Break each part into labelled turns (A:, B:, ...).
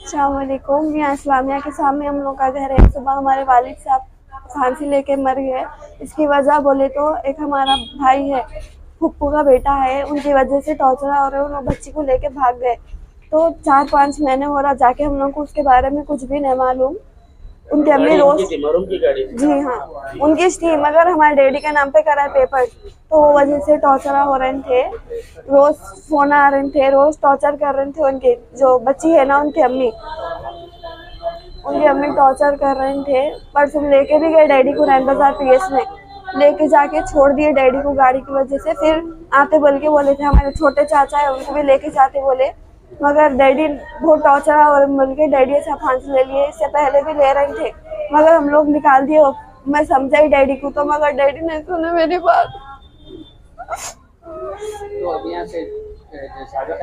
A: अस्सलाम वालेकुम। यहाँ इस्लामिया के सामने हम लोग का घर है। सुबह हमारे वालिद साहब फांसी लेके मर गए। इसकी वजह बोले तो एक हमारा भाई है, फुप्पू का बेटा है, उनकी वजह से टॉर्चर हो रहे, उन्होंने बच्ची को लेके भाग गए। तो 4-5 महीने हो रहा जाके, हम लोग को उसके बारे में कुछ भी नहीं मालूम। उनकी अम्मी रोज जी हाँ उनकी थी, मगर हमारे डैडी के नाम पे करा है पेपर, तो वो वजह से टॉर्चर हो रहे थे। रोज फोन आ रहे थे, रोज टॉर्चर कर रहे थे। उनकी जो बच्ची है ना, उनकी अम्मी टॉर्चर कर रहे थे। परसों लेके भी गए डैडी को रैन बाजार पीएस में, लेके जाके छोड़ दिए डैडी को गाड़ी की वजह से। फिर आते बोल के बोले थे हमारे छोटे चाचा है, उनको भी लेके जाते बोले, मगर डैडी बहुत टॉर्चर और बोल के डैडी से फांसी ले लिए। इससे पहले भी ले रहे थे, मगर हम लोग निकाल दिए। मैं समझाई डैडी को, तो मगर डैडी ने सुने मेरी बात।
B: तो अभी यहाँ से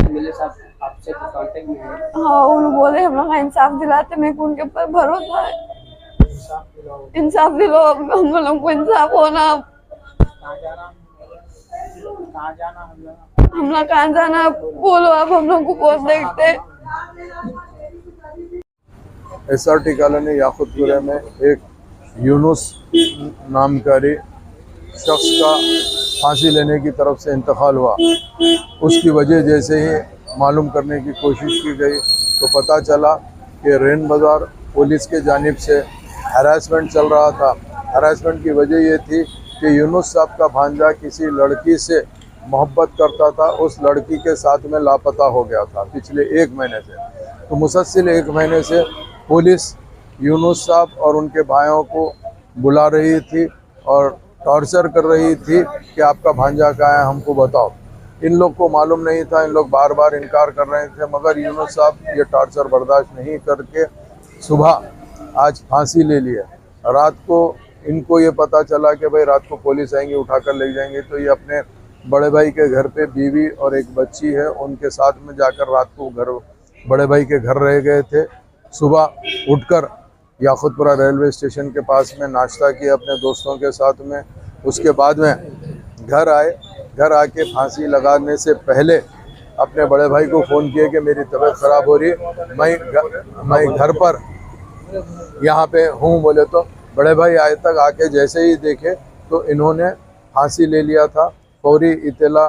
B: मिले साहब आपसे कांटेक्ट में है?
A: हाँ, उन्होंने बोले हम लोग इंसाफ दिलाते, मेरे को उनके ऊपर भरोसा है। इंसाफ दिलाओ, हम लोग को इंसाफ होना। हम लोग कहाँ जाना बोलो, अब हम लोग को कौन देखते।
C: SRT कॉलोनी याकुतपुरा में एक यूनुस नामकारी शख्स का फांसी लेने की तरफ से इंतकाल हुआ। उसकी वजह जैसे ही मालूम करने की कोशिश की गई तो पता चला कि रैन बाजार पुलिस के जानिब से हरासमेंट चल रहा था। हरासमेंट की वजह ये थी कि यूनुस साहब का भांजा किसी लड़की से मोहब्बत करता था, उस लड़की के साथ में लापता हो गया था पिछले 1 महीने से। तो मुसलसल 1 महीने से पुलिस यूनुस साहब और उनके भाइयों को बुला रही थी और टॉर्चर कर रही थी कि आपका भांजा कहाँ है, हमको बताओ। इन लोग को मालूम नहीं था, इन लोग बार बार इनकार कर रहे थे, मगर यूनुस साहब ये टॉर्चर बर्दाश्त नहीं करके सुबह आज फांसी ले लिया। रात को इनको ये पता चला कि भाई रात को पुलिस आएंगे, उठाकर ले जाएंगे, तो ये अपने बड़े भाई के घर पे बीवी और एक बच्ची है उनके साथ में जाकर रात को बड़े भाई के घर रह गए थे। सुबह उठकर याकुतपुरा रेलवे स्टेशन के पास में नाश्ता किया अपने दोस्तों के साथ में। उसके बाद में घर आए। घर आके फांसी लगाने से पहले अपने बड़े भाई को फ़ोन किया कि मेरी तबीयत ख़राब हो रही है, मैं घर पर यहाँ पे हूँ बोले। तो बड़े भाई आए तक आके जैसे ही देखे तो इन्होंने फांसी ले लिया था। फौरी इत्तला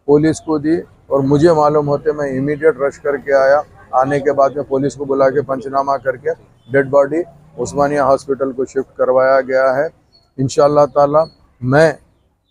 C: पुलिस को दी और मुझे मालूम होते मैं इमीडिएट रश करके आया। आने के बाद में पुलिस को बुला के पंचनामा करके डेड बॉडी उस्मानिया हॉस्पिटल को शिफ्ट करवाया गया है। इंशाअल्लाह ताला मैं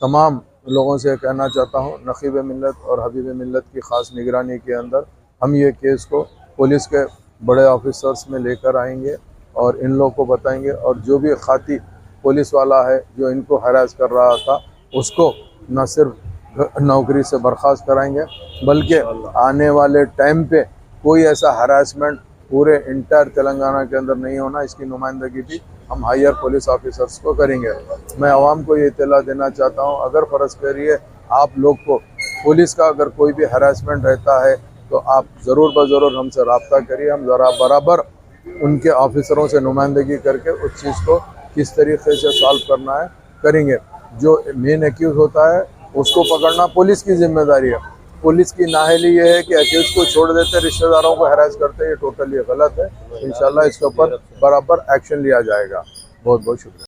C: तमाम लोगों से कहना चाहता हूँ, नक़ीब मिल्लत और हबीब मिल्लत की ख़ास निगरानी के अंदर हम ये केस को पुलिस के बड़े ऑफिसर्स में लेकर आएंगे और इन लोगों को बताएंगे। और जो भी खाती पुलिस वाला है जो इनको हरास कर रहा था, उसको न सिर्फ नौकरी से बर्खास्त कराएंगे, बल्कि आने वाले टाइम पे कोई ऐसा हरासमेंट पूरे इंटायर तेलंगाना के अंदर नहीं होना, इसकी नुमाइंदगी भी हम हायर पुलिस ऑफिसर्स को करेंगे। मैं आवाम को ये इत्तला देना चाहता हूँ, अगर फ़र्ज़ करिए आप लोग को पुलिस का अगर कोई भी हरासमेंट रहता है तो आप ज़रूर ज़रूर हमसे रब्ता करिए। हम ज़रा बराबर उनके ऑफिसरों से नुमाइंदगी करके उस चीज़ को किस तरीके से सॉल्व करना है करेंगे। जो मेन एक्यूज़ होता है उसको पकड़ना पुलिस की जिम्मेदारी है। पुलिस की नाअहली ये है कि एक्यूज़ को छोड़ देते, रिश्तेदारों को हरास करते, ये टोटली गलत है। इंशाल्लाह इसके ऊपर बराबर एक्शन लिया जाएगा। बहुत बहुत शुक्रिया।